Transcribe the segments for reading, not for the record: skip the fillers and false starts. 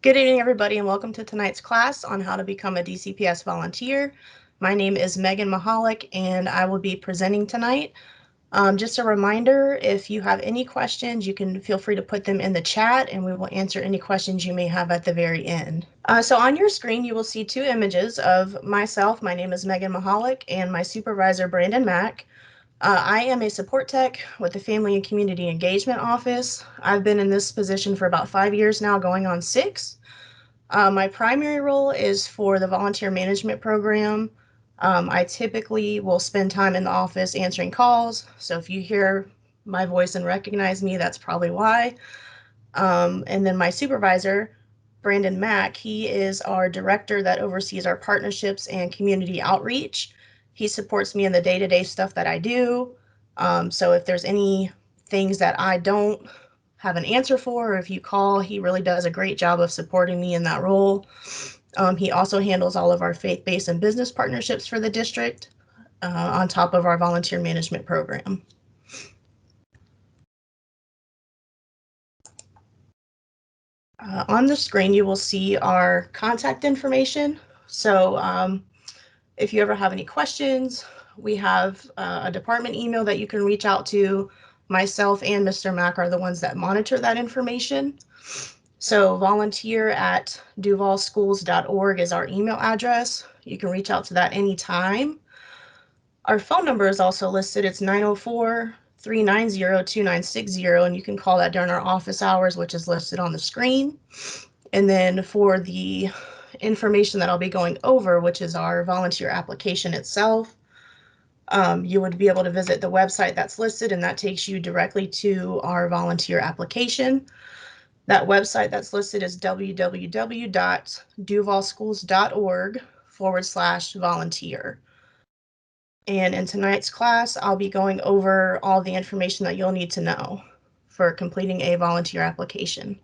Good evening, everybody, and welcome to tonight's class on how to become a DCPS volunteer. My name is Megan Mahalik, and I will be presenting tonight. Just a reminder, if you have any questions, you can feel free to put them in the chat, and we will answer any questions you may have at the very end. So on your screen, you will see two images of myself. My name is Megan Mahalik, and my supervisor, Brandon Mack. I am a support tech with the Family and Community Engagement Office. I've been in this position for about 5 years now, going on 6. My primary role is for the volunteer management program. I typically will spend time in the office answering calls. So if you hear my voice and recognize me, that's probably why. And then my supervisor, Brandon Mack, he is our director that oversees our partnerships and community outreach. He supports me in the day-to-day stuff that I do. So if there's any things that I don't have an answer for, or if you call, he really does a great job of supporting me in that role. He also handles all of our faith-based and business partnerships for the district, on top of our volunteer management program. On the screen, you will see our contact information. So if you ever have any questions, we have a department email that you can reach out to. Myself and Mr. Mack are the ones that monitor that information. So volunteer@duvalschools.org is our email address. You can reach out to that anytime. Our phone number is also listed. It's 904-390-2960, and you can call that during our office hours, which is listed on the screen. And then for the information that I'll be going over, which is our volunteer application itself, you would be able to visit the website that's listed, and that takes you directly to our volunteer application. That website that's listed is www.duvalschools.org/volunteer. And in tonight's class, I'll be going over all the information that you'll need to know for completing a volunteer application.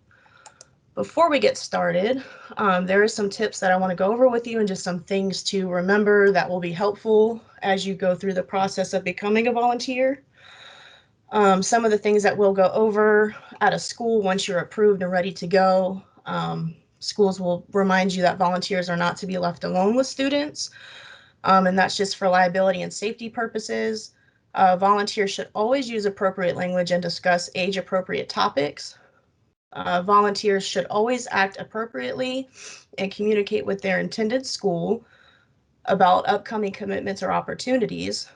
Before we get started, there are some tips that I want to go over with you and just some things to remember that will be helpful as you go through the process of becoming a volunteer. Some of the things that we'll go over at a school once you're approved and ready to go. Schools will remind you that volunteers are not to be left alone with students, and that's just for liability and safety purposes. Volunteers should always use appropriate language and discuss age-appropriate topics. Volunteers should always act appropriately and communicate with their intended school about upcoming commitments or opportunities.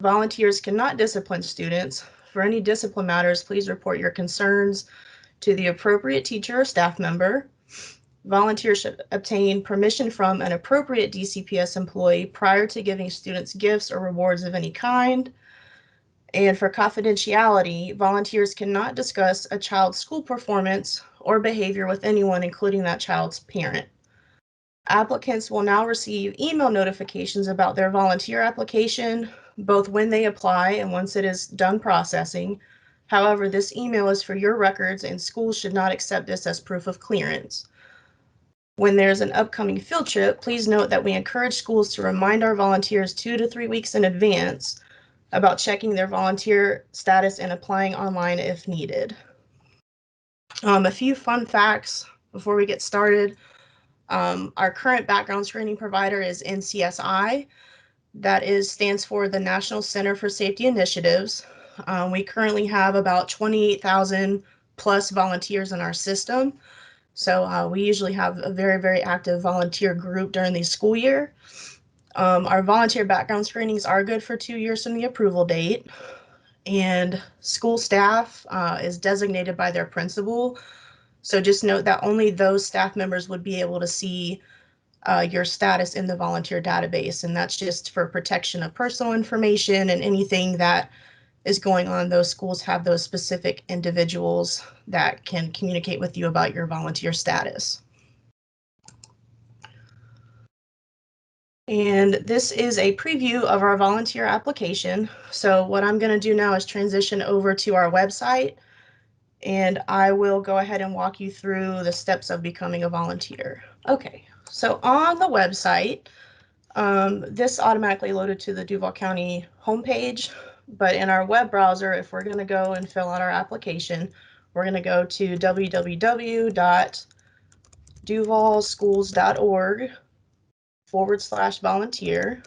Volunteers cannot discipline students. For any discipline matters, please report your concerns to the appropriate teacher or staff member. Volunteers should obtain permission from an appropriate DCPS employee prior to giving students gifts or rewards of any kind. And for confidentiality, volunteers cannot discuss a child's school performance or behavior with anyone, including that child's parent. Applicants will now receive email notifications about their volunteer application, both when they apply and once it is done processing. However, this email is for your records, and schools should not accept this as proof of clearance. When there's an upcoming field trip, please note that we encourage schools to remind our volunteers 2 to 3 weeks in advance about checking their volunteer status and applying online if needed. A few fun facts before we get started. Our current background screening provider is NCSI. That stands for the National Center for Safety Initiatives. We currently have about 28,000 plus volunteers in our system. So we usually have a very, very active volunteer group during the school year. Our volunteer background screenings are good for 2 years from the approval date. And school staff is designated by their principal. So just note that only those staff members would be able to see your status in the volunteer database, and that's just for protection of personal information, and anything that is going on, those schools have those specific individuals that can communicate with you about your volunteer status. And this is a preview of our volunteer application. So what I'm going to do now is transition over to our website, and I will go ahead and walk you through the steps of becoming a volunteer. Okay, so on the website, this automatically loaded to the Duval County homepage, but in our web browser, if we're going to go and fill out our application, we're going to go to www.duvalschools.org. duvalschools.org/volunteer.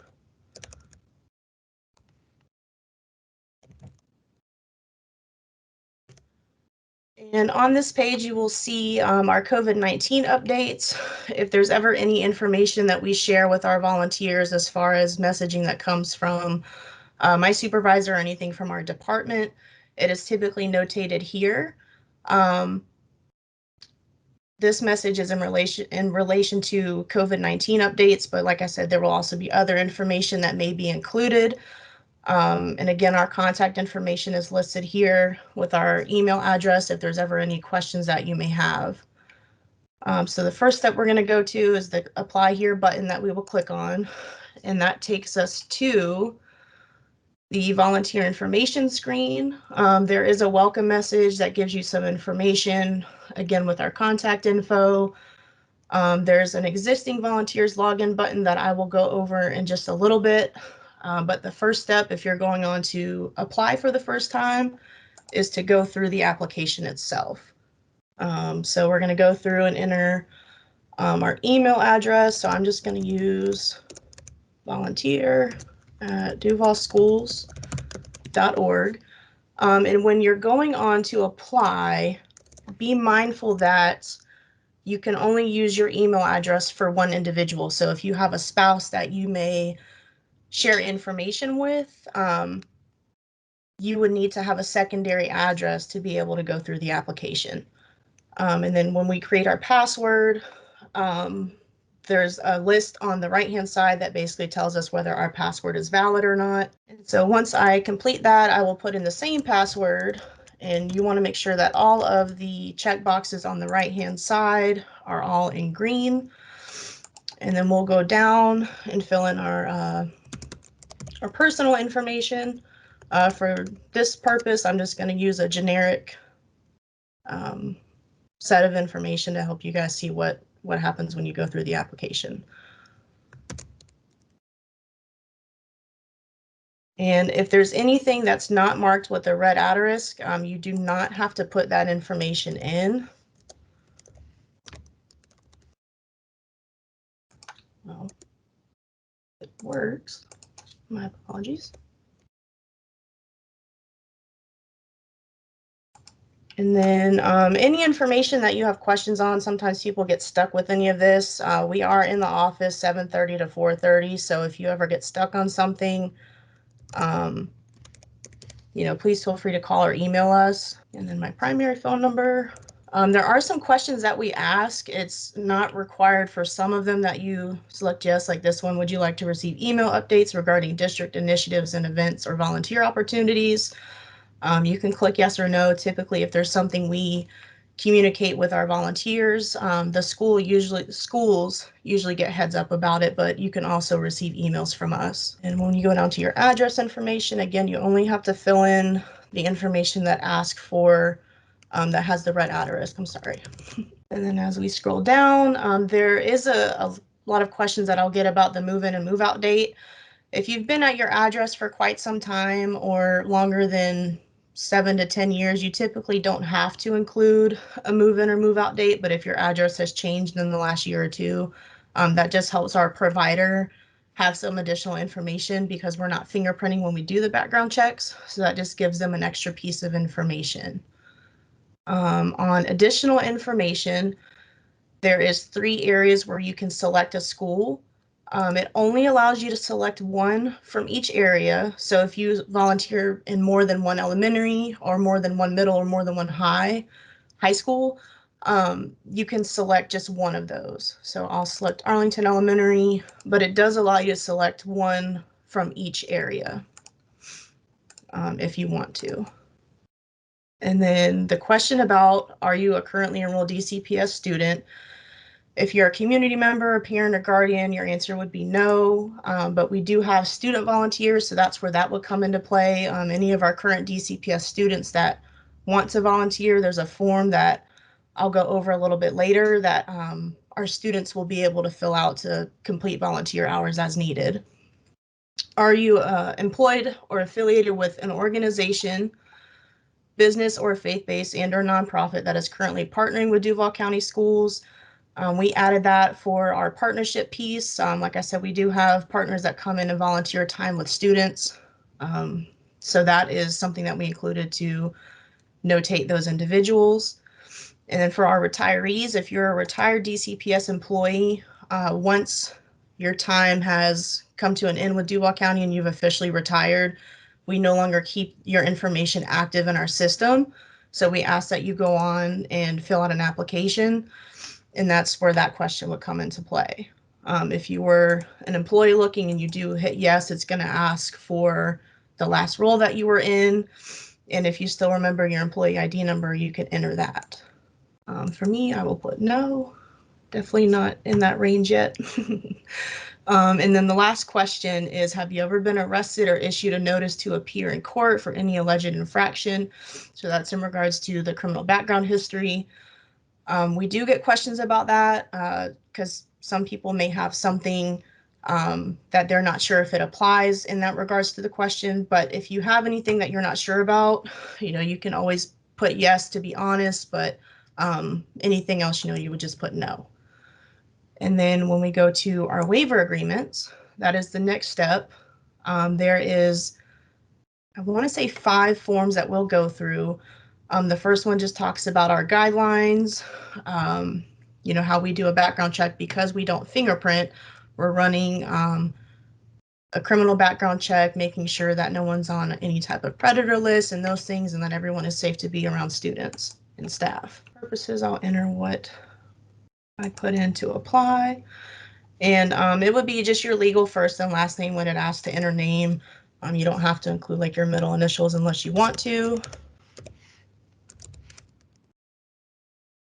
And on this page, you will see our COVID-19 updates. If there's ever any information that we share with our volunteers as far as messaging that comes from my supervisor or anything from our department, it is typically notated here. This message is in relation to COVID-19 updates, but like I said, there will also be other information that may be included. And again, our contact information is listed here with our email address if there's ever any questions that you may have. So the first step we're going to go to is the Apply Here button that we will click on, and that takes us to the volunteer information screen. There is a welcome message that gives you some information, again, with our contact info. There's an existing volunteers login button that I will go over in just a little bit. But the first step, if you're going on to apply for the first time, is to go through the application itself. So we're going to go through and enter our email address. So I'm just going to use volunteer@duvalschools.org. And when you're going on to apply, be mindful that you can only use your email address for one individual. So if you have a spouse that you may share information with, you would need to have a secondary address to be able to go through the application. And then when we create our password, there's a list on the right-hand side that basically tells us whether our password is valid or not. And so once I complete that, I will put in the same password, and you want to make sure that all of the check boxes on the right-hand side are all in green. And then we'll go down and fill in our personal information. For this purpose, I'm just going to use a generic set of information to help you guys see what happens when you go through the application. And if there's anything that's not marked with a red asterisk, you do not have to put that information in. Well, it works. My apologies. And then any information that you have questions on, sometimes people get stuck with any of this. We are in the office 7:30 to 4:30, so if you ever get stuck on something, please feel free to call or email us. And then my primary phone number. There are some questions that we ask. It's not required for some of them that you select yes, like this one. Would you like to receive email updates regarding district initiatives and events or volunteer opportunities? You can click yes or no. Typically, if there's something we communicate with our volunteers, the schools usually get heads up about it, but you can also receive emails from us. And when you go down to your address information, again, you only have to fill in the information that asks for that has the red asterisk. I'm sorry. And then as we scroll down, there is a lot of questions that I'll get about the move-in and move-out date. If you've been at your address for quite some time or longer than 7 to 10 years, you typically don't have to include a move-in or move-out date, but if your address has changed in the last year or two, that just helps our provider have some additional information because we're not fingerprinting when we do the background checks, so that just gives them an extra piece of information. On additional information, there is 3 areas where you can select a school. It only allows you to select one from each area. So if you volunteer in more than one elementary or more than one middle or more than one high school, you can select just one of those. So I'll select Arlington Elementary, but it does allow you to select one from each area if you want to. And then the question about, are you a currently enrolled DCPS student? If you're a community member, a parent, or guardian, your answer would be no, but we do have student volunteers, so that's where that would come into play. Any of our current DCPS students that want to volunteer, there's a form that I'll go over a little bit later that our students will be able to fill out to complete volunteer hours as needed. Are you employed or affiliated with an organization, business, or faith-based and or nonprofit that is currently partnering with Duval County Schools? We added that for our partnership piece. Like I said, we do have partners that come in and volunteer time with students. So that is something that we included to notate those individuals. And then for our retirees, if you're a retired DCPS employee, once your time has come to an end with Duval County and you've officially retired, we no longer keep your information active in our system. So we ask that you go on and fill out an application, and that's where that question would come into play. If you were an employee looking and you do hit yes, it's going to ask for the last role that you were in. And if you still remember your employee ID number, you can enter that. For me, I will put no, definitely not in that range yet. And then the last question is, have you ever been arrested or issued a notice to appear in court for any alleged infraction? So that's in regards to the criminal background history. We do get questions about that because some people may have something that they're not sure if it applies in that regards to the question. But if you have anything that you're not sure about, you can always put yes to be honest, but anything else, you would just put no. And then when we go to our waiver agreements, that is the next step. There is, I want to say 5 forms that we'll go through. The first one just talks about our guidelines, how we do a background check. Because we don't fingerprint, we're running a criminal background check, making sure that no one's on any type of predator list and those things, and that everyone is safe to be around students and staff. For purposes, I'll enter what I put in to apply. And it would be just your legal first and last name when it asks to enter name. You don't have to include like your middle initials unless you want to.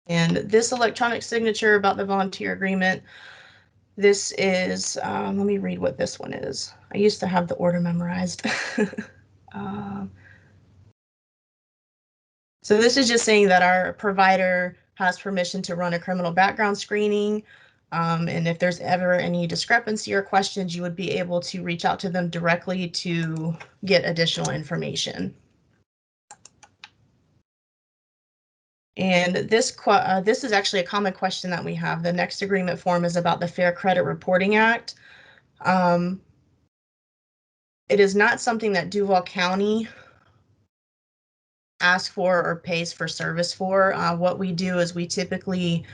And this electronic signature about the volunteer agreement, this is, let me read what this one is. I used to have the order memorized. So this is just saying that our provider has permission to run a criminal background screening. And if there's ever any discrepancy or questions, you would be able to reach out to them directly to get additional information. And this is actually a common question that we have. The next agreement form is about the Fair Credit Reporting Act. It is not something that Duval County asks for or pays for service for. What we do is we typically,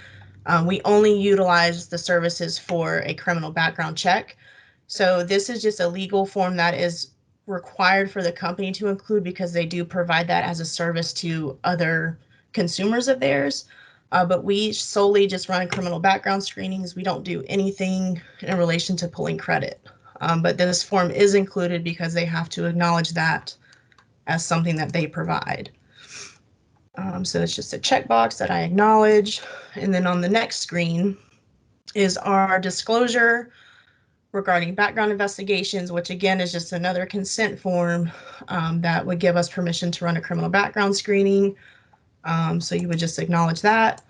we only utilize the services for a criminal background check. So this is just a legal form that is required for the company to include because they do provide that as a service to other consumers of theirs. But we solely just run criminal background screenings. We don't do anything in relation to pulling credit. But this form is included because they have to acknowledge that as something that they provide. So it's just a checkbox that I acknowledge. And then on the next screen is our disclosure regarding background investigations, which again is just another consent form that would give us permission to run a criminal background screening. So you would just acknowledge that.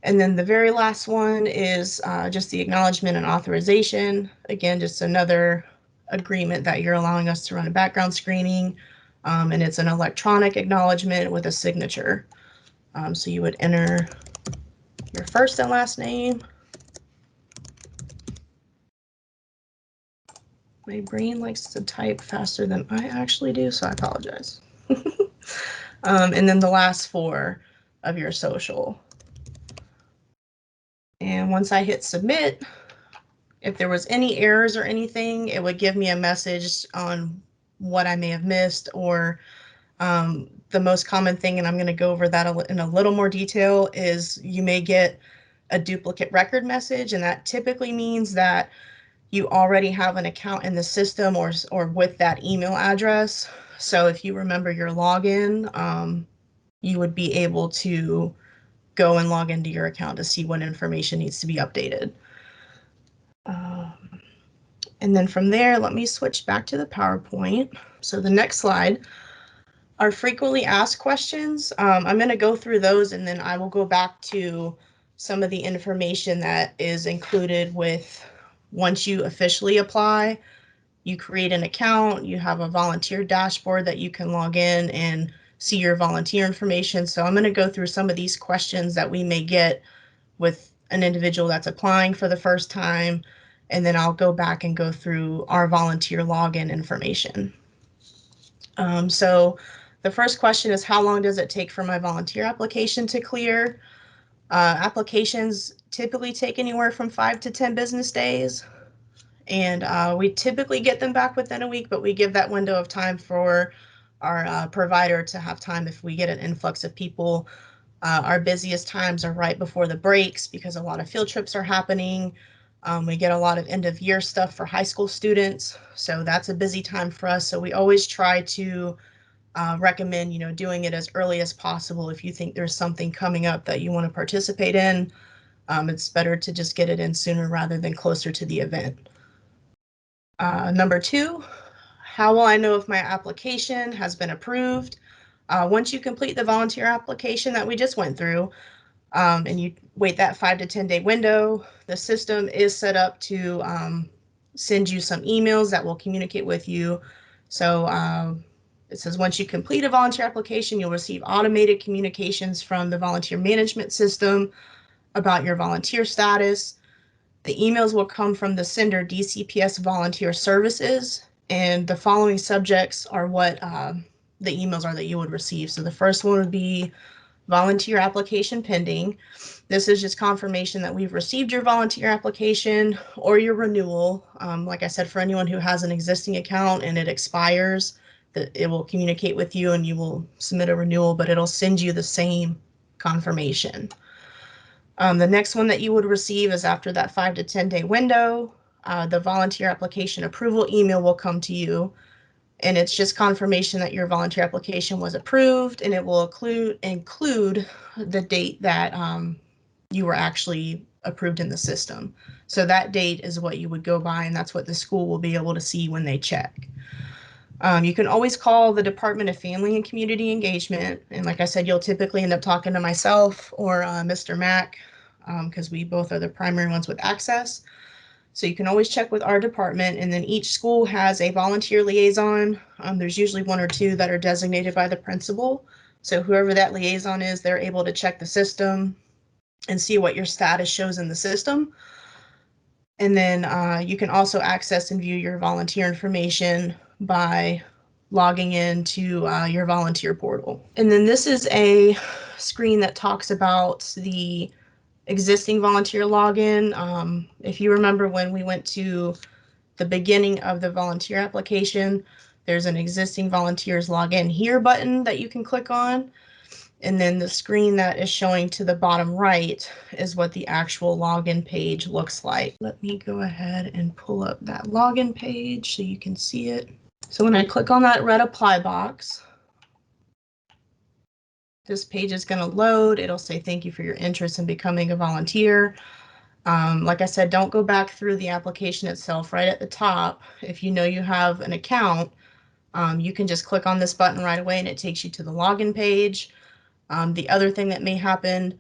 And then the very last one is just the acknowledgement and authorization. Again, just another agreement that you're allowing us to run a background screening. And it's an electronic acknowledgement with a signature. So you would enter your first and last name. My brain likes to type faster than I actually do, so I apologize. And then the last 4 of your social. And once I hit submit, if there was any errors or anything, it would give me a message on what I may have missed, or the most common thing, and I'm going to go over that in a little more detail, is you may get a duplicate record message, and that typically means that you already have an account in the system or with that email address. So if you remember your login, you would be able to go and log into your account to see what information needs to be updated. And then from there, let me switch back to the PowerPoint. So the next slide are frequently asked questions. I'm going to go through those, and then I will go back to some of the information that is included with once you officially apply. You create an account, you have a volunteer dashboard that you can log in and see your volunteer information. So I'm going to go through some of these questions that we may get with an individual that's applying for the first time, and then I'll go back and go through our volunteer login information. So the first question is, how long does it take for my volunteer application to clear? Applications typically take anywhere from 5 to 10 business days, and we typically get them back within a week, but we give that window of time for our provider to have time if we get an influx of people. Our busiest times are right before the breaks because a lot of field trips are happening. We get a lot of end of year stuff for high school students, so that's a busy time for us. So we always try to recommend, doing it as early as possible. If you think there's something coming up that you want to participate in, it's better to just get it in sooner rather than closer to the event. Number 2, how will I know if my application has been approved? Once you complete the volunteer application that we just went through, and you wait that 5 to 10 day window, the system is set up to send you some emails that will communicate with you. So it says once you complete a volunteer application, you'll receive automated communications from the volunteer management system about your volunteer status. The emails will come from the sender, DCPS Volunteer Services, and the following subjects are what the emails are that you would receive. So the first one would be volunteer application pending. This is just confirmation that we've received your volunteer application or your renewal. Like I said, for anyone who has an existing account and it expires, it will communicate with you and you will submit a renewal, but it'll send you the same confirmation. The next one that you would receive is after that 5 to 10 day window. The volunteer application approval email will come to you, and it's just confirmation that your volunteer application was approved, and it will include the date that you were actually approved in the system. So that date is what you would go by, and that's what the school will be able to see when they check. You can always call the Department of Family and Community Engagement, and like I said, you'll typically end up talking to myself or Mr. Mack, because we both are the primary ones with access. So you can always check with our department, and then each school has a volunteer liaison. There's usually 1 or 2 that are designated by the principal. So whoever that liaison is, they're able to check the system and see what your status shows in the system. And then you can also access and view your volunteer information by logging into your volunteer portal. And then this is a screen that talks about the existing volunteer login. If you remember when we went to the beginning of the volunteer application, there's an existing volunteers login here button that you can click on. And then the screen that is showing to the bottom right is what the actual login page looks like. Let me go ahead and pull up that login page so you can see it. So when I click on that red apply box, this page is going to load. It'll say thank you for your interest in becoming a volunteer. Like I said, don't go back through the application itself. Right at the top, if you know you have an account, you can just click on this button right away and it takes you to the login page. The other thing that may happen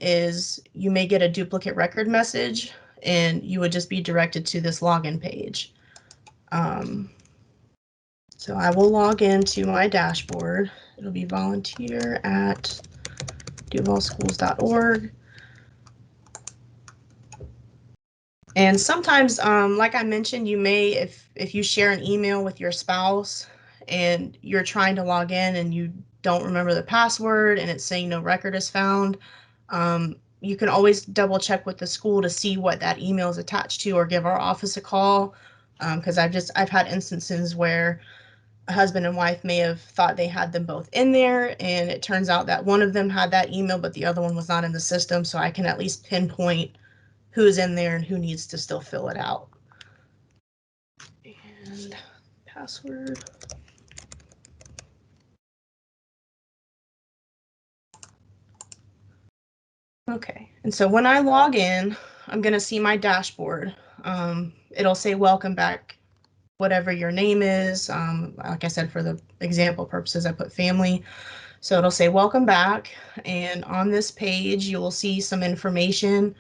is you may get a duplicate record message and you would just be directed to this login page. So I will log into my dashboard. It'll be volunteer@duvalschools.org. And sometimes, like I mentioned, you may, if you share an email with your spouse and you're trying to log in and you don't remember the password and it's saying no record is found, you can always double check with the school to see what that email is attached to, or give our office a call. Because I've had instances where a husband and wife may have thought they had them both in there, and it turns out that one of them had that email, but the other one was not in the system. So I can at least pinpoint who's in there and who needs to still fill it out. And password. Okay, and so when I log in, I'm going to see my dashboard. It'll say welcome back, whatever your name is. Like I said, for the example purposes, I put family. So it'll say welcome back, and on this page you will see some information.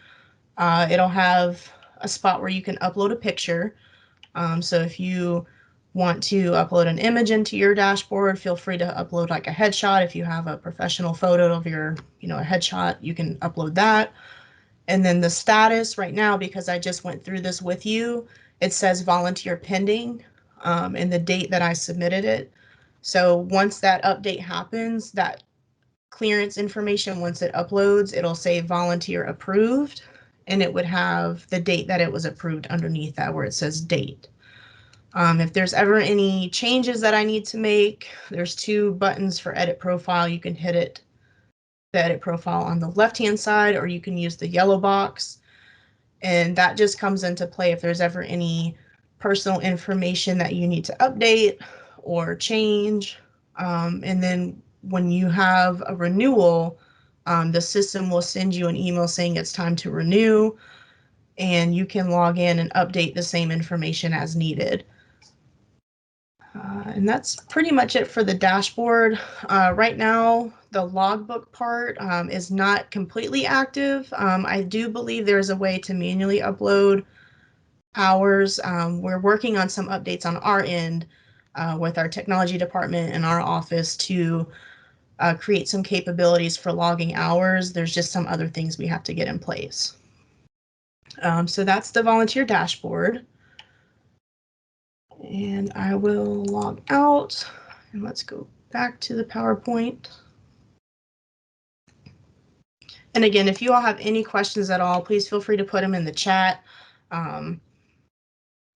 It'll have a spot where you can upload a picture. So if you want to upload an image into your dashboard, feel free to upload like a headshot. If you have a professional photo of your, a headshot, you can upload that. And then the status right now, because I just went through this with you, it says volunteer pending, and the date that I submitted it. So once that update happens, that clearance information, once it uploads, it'll say volunteer approved, and it would have the date that it was approved underneath that where it says date. If there's ever any changes that I need to make, there's 2 buttons for edit profile. You can hit it, the edit profile on the left-hand side, or you can use the yellow box. And that just comes into play if there's ever any personal information that you need to update or change. And then when you have a renewal, the system will send you an email saying it's time to renew, and you can log in and update the same information as needed. And that's pretty much it for the dashboard. Right now, the logbook part is not completely active. I do believe there's a way to manually upload hours. We're working on some updates on our end with our technology department and our office to create some capabilities for logging hours. There's just some other things we have to get in place. So that's the volunteer dashboard. And I will log out, and let's go back to the PowerPoint. And again, if you all have any questions at all, please feel free to put them in the chat.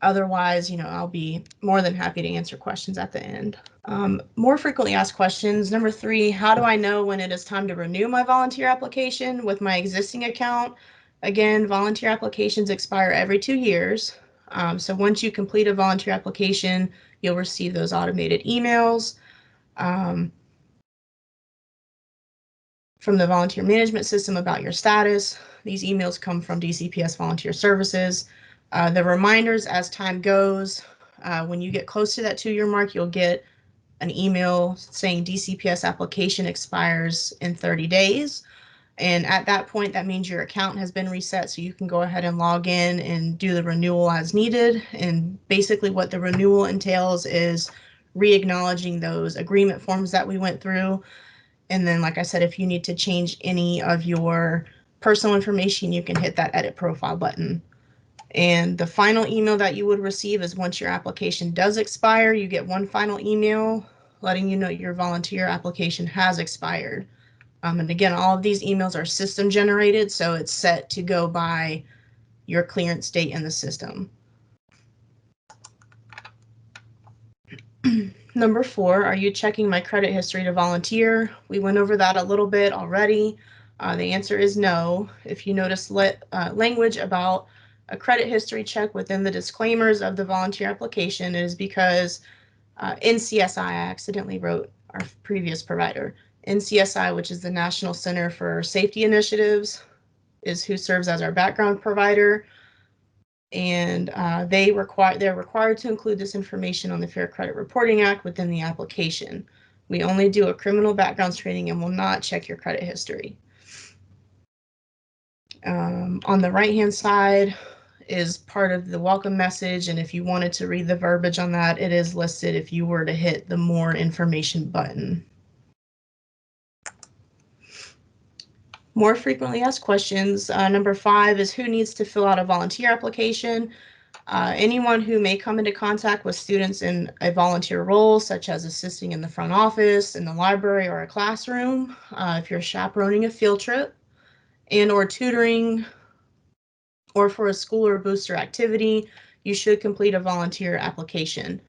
Otherwise, I'll be more than happy to answer questions at the end. More frequently asked questions. Number 3, how do I know when it is time to renew my volunteer application with my existing account? Again, volunteer applications expire every 2 years. So once you complete a volunteer application, you'll receive those automated emails from the volunteer management system about your status. These emails come from DCPS Volunteer Services. The reminders as time goes, when you get close to that 2-year mark, you'll get an email saying DCPS application expires in 30 days. And at that point, that means your account has been reset, so you can go ahead and log in and do the renewal as needed. And basically what the renewal entails is re-acknowledging those agreement forms that we went through. And then, like I said, if you need to change any of your personal information, you can hit that edit profile button. And the final email that you would receive is once your application does expire, you get one final email letting you know your volunteer application has expired. And again, all of these emails are system generated, so it's set to go by your clearance date in the system. Number 4, are you checking my credit history to volunteer? We went over that a little bit already. The answer is no. If you notice language about a credit history check within the disclaimers of the volunteer application, it is because NCSI, I accidentally wrote our previous provider. NCSI, which is the National Center for Safety Initiatives, is who serves as our background provider. And they're required to include this information on the Fair Credit Reporting Act within the application. We only do a criminal background screening and will not check your credit history. On the right-hand side is part of the welcome message, and if you wanted to read the verbiage on that, it is listed if you were to hit the more information button. More frequently asked questions. Number 5 is who needs to fill out a volunteer application? Anyone who may come into contact with students in a volunteer role, such as assisting in the front office, in the library, or a classroom. If you're chaperoning a field trip and or tutoring, or for a school or booster activity, you should complete a volunteer application.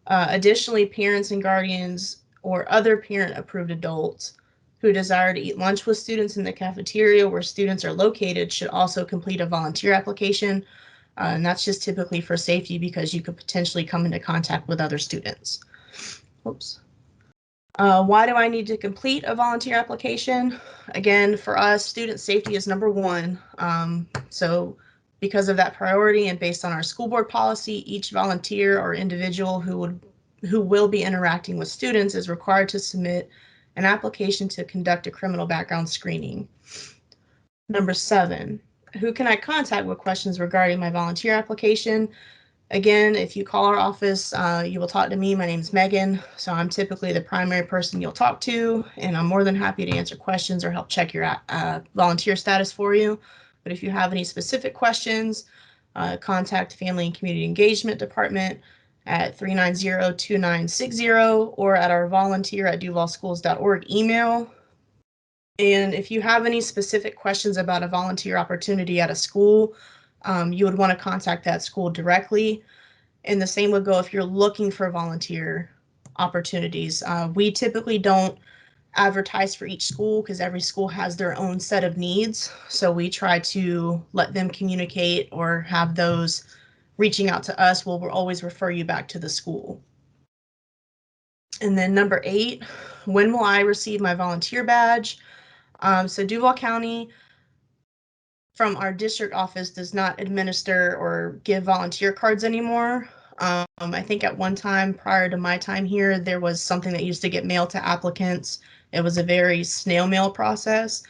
Additionally, parents and guardians or other parent-approved adults who desire to eat lunch with students in the cafeteria where students are located should also complete a volunteer application. And that's just typically for safety because you could potentially come into contact with other students. Oops. Why do I need to complete a volunteer application? Again, for us, student safety is number 1. So because of that priority and based on our school board policy, each volunteer or individual who will be interacting with students is required to submit an application to conduct a criminal background screening. Number 7, who can I contact with questions regarding my volunteer application? Again, if you call our office, you will talk to me. My name is Megan, so I'm typically the primary person you'll talk to, and I'm more than happy to answer questions or help check your volunteer status for you. But if you have any specific questions, contact Family and Community Engagement Department at 390-2960 or at our volunteer@duvalschools.org email. And if you have any specific questions about a volunteer opportunity at a school, you would want to contact that school directly. And the same would go if you're looking for volunteer opportunities. We typically don't advertise for each school because every school has their own set of needs. So we try to let them communicate or have those reaching out to us. We'll always refer you back to the school. And then number 8, when will I receive my volunteer badge? So Duval County, from our district office, does not administer or give volunteer cards anymore. I think at one time prior to my time here, there was something that used to get mailed to applicants. It was a very snail mail process.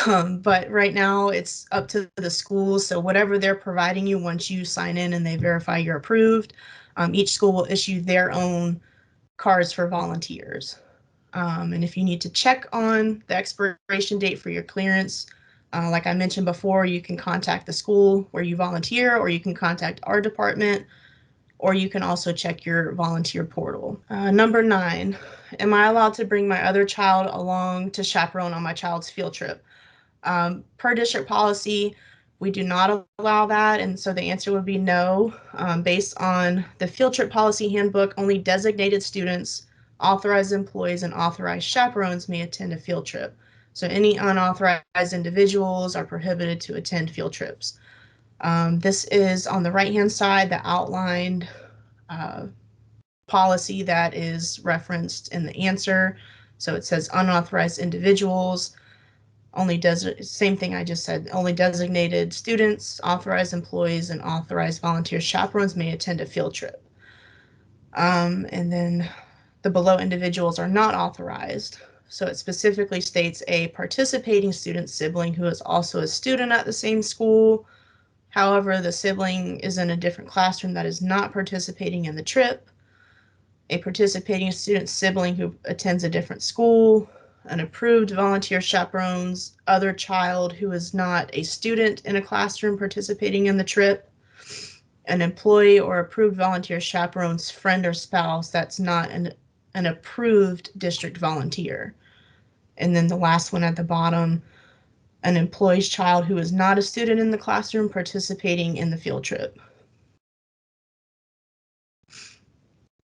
But right now it's up to the schools. So whatever they're providing you, once you sign in and they verify you're approved, each school will issue their own cards for volunteers. And if you need to check on the expiration date for your clearance, like I mentioned before, you can contact the school where you volunteer, or you can contact our department, or you can also check your volunteer portal. Number 9, am I allowed to bring my other child along to chaperone on my child's field trip? Per district policy, we do not allow that, and so the answer would be no. Based on the field trip policy handbook, only designated students, authorized employees, and authorized chaperones may attend a field trip. So any unauthorized individuals are prohibited to attend field trips. This is on the right-hand side, the outlined policy that is referenced in the answer. So it says unauthorized individuals, same thing I just said, only designated students, authorized employees, and authorized volunteer chaperones may attend a field trip. And then the below individuals are not authorized. So it specifically states a participating student sibling who is also a student at the same school. However, the sibling is in a different classroom that is not participating in the trip. A participating student sibling who attends a different school, an approved volunteer chaperone's other child who is not a student in a classroom participating in the trip, an employee or approved volunteer chaperone's friend or spouse that's not an approved district volunteer. And then the last one at the bottom, an employee's child who is not a student in the classroom participating in the field trip.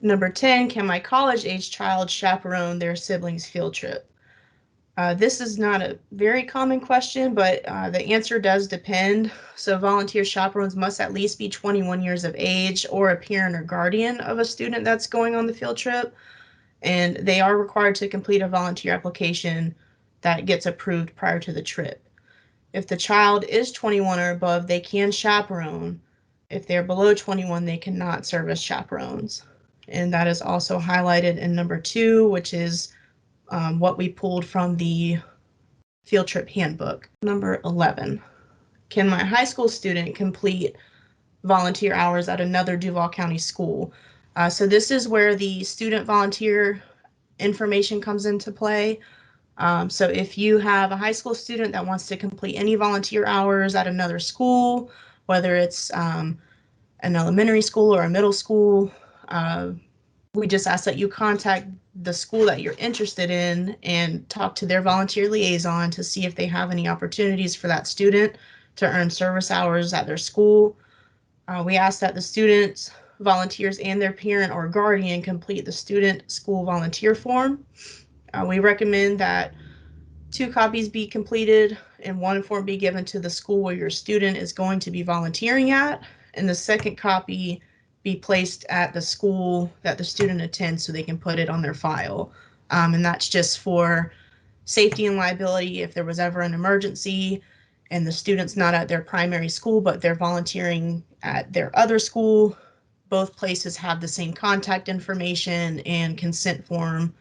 Number 10, can my college-age child chaperone their sibling's field trip? This is not a very common question, but the answer does depend. So volunteer chaperones must at least be 21 years of age or a parent or guardian of a student that's going on the field trip. And they are required to complete a volunteer application that gets approved prior to the trip. If the child is 21 or above, they can chaperone. If they're below 21, they cannot serve as chaperones. And that is also highlighted in number 2, which is what we pulled from the field trip handbook. Number 11, can my high school student complete volunteer hours at another Duval County school? So this is where the student volunteer information comes into play. So if you have a high school student that wants to complete any volunteer hours at another school, whether it's an elementary school or a middle school, we just ask that you contact the school that you're interested in and talk to their volunteer liaison to see if they have any opportunities for that student to earn service hours at their school. We ask that the students, volunteers, and their parent or guardian complete the student school volunteer form. We recommend that 2 copies be completed and 1 form be given to the school where your student is going to be volunteering at, and the second copy be placed at the school that the student attends so they can put it on their file. And that's just for safety and liability if there was ever an emergency and the student's not at their primary school but they're volunteering at their other school. Both places have the same contact information and consent form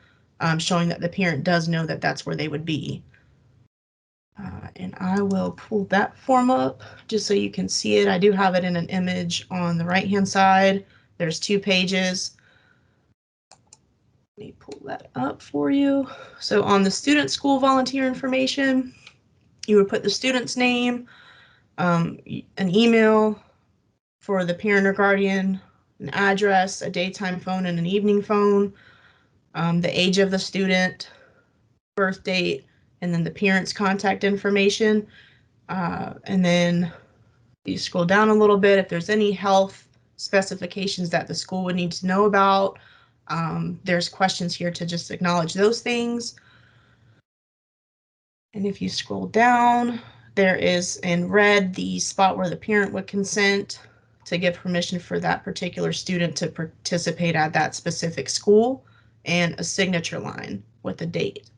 showing that the parent does know that that's where they would be. And I will pull that form up just so you can see it. I do have it in an image on the right-hand side. There's 2 pages. Let me pull that up for you. So on the student school volunteer information, you would put the student's name, an email for the parent or guardian, an address, a daytime phone, and an evening phone, the age of the student, birth date, and then the parent's contact information. And then you scroll down a little bit, if there's any health specifications that the school would need to know about, there's questions here to just acknowledge those things. And if you scroll down, there is in red the spot where the parent would consent to give permission for that particular student to participate at that specific school, and a signature line with a date.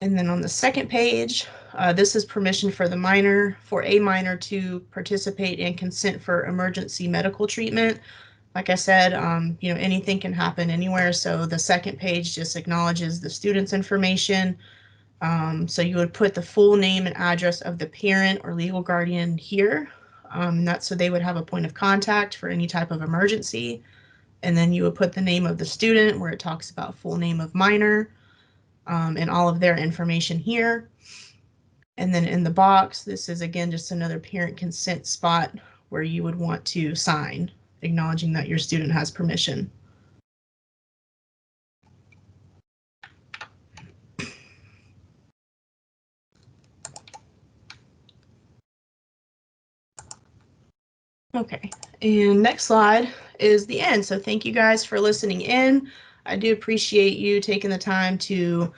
And then on the second page, this is permission for the minor, for a minor to participate and consent for emergency medical treatment. Like I said, anything can happen anywhere. So the second page just acknowledges the student's information. So you would put the full name and address of the parent or legal guardian here. And that's so they would have a point of contact for any type of emergency. And then you would put the name of the student where it talks about full name of minor, and all of their information here. And then in the box, this is again just another parent consent spot where you would want to sign, acknowledging that your student has permission. Okay, and next slide is the end. So thank you guys for listening in. I do appreciate you taking the time to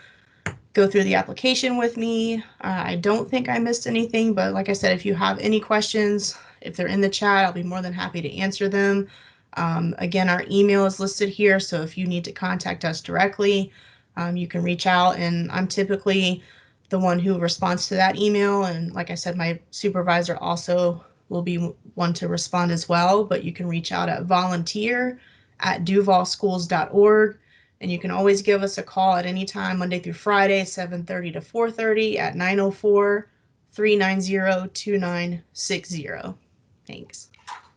go through the application with me. I don't think I missed anything, but like I said, if you have any questions, if they're in the chat, I'll be more than happy to answer them. Again, our email is listed here, so if you need to contact us directly, you can reach out, and I'm typically the one who responds to that email. And like I said, my supervisor also will be one to respond as well, but you can reach out at volunteer@duvalschools.org. And you can always give us a call at any time, Monday through Friday, 7:30 to 4:30 at 904-390-2960. Thanks.